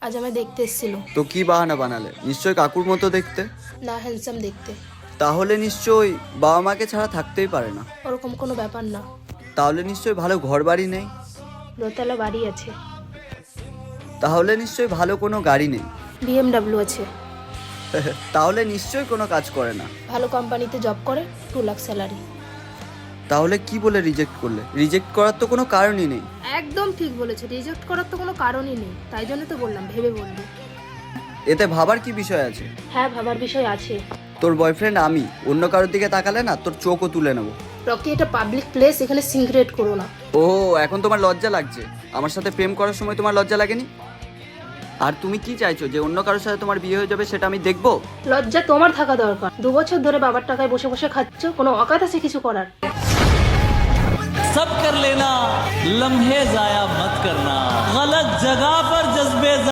আজ আমায় দেখতে এসেছিল। তো কি বাহানা বানালে? নিশ্চয়ই কাকুর মতো দেখতে। না, হ্যান্ডসাম দেখতে। তাহলে নিশ্চয়ই বাবা মাকে ছাড়া থাকতেই পারে না। ওরকম কোনো ব্যাপার না। তাহলে নিশ্চয়ই ভালো ঘর বাড়ি নেই। দোতলা বাড়ি আছে। তাহলে নিশ্চয়ই ভালো কোনো গাড়ি নেই। BMW আছে। তাহলে নিশ্চয়ই কোনো কাজ করে না। ভালো কোম্পানিতে জব করে, 2 লাখ স্যালারি। তাহলে কি বলে রিজেক্ট করলে? রিজেক্ট করার তো কোনো কারণই নেই। একদম ঠিক বলেছে, রিজেক্ট করার তো কোনো কারণই নেই, তাই জন্য তো বললাম ভেবে বলবি। এতে ভাবার কি বিষয় আছে? হ্যাঁ, ভাবার বিষয় আছে। তোর বয়ফ্রেন্ড আমি, অন্য কারোর দিকে তাকালে না তোর চোখও তুলে নেবো। রকি, এটা পাবলিক প্লেস, এখানে সিক্রেট করো না। ও, এখন তোমার লজ্জা লাগছে? আমার সাথে প্রেম করার সময় তোমার লজ্জা লাগেনি? আর তুমি কি চাইছো, যে অন্য কারোর সাথে তোমার বিয়ে হয়ে যাবে সেটা আমি দেখবো? লজ্জা তোমার থাকা দরকার। 2 বছর ধরে বাবার টাকায় বসে বসে খাচ্ছ, কোনো অকাত আছে কিছু করার? सब कर लेना, लम्हे जाया मत करना, गलत जगह पर जज्बे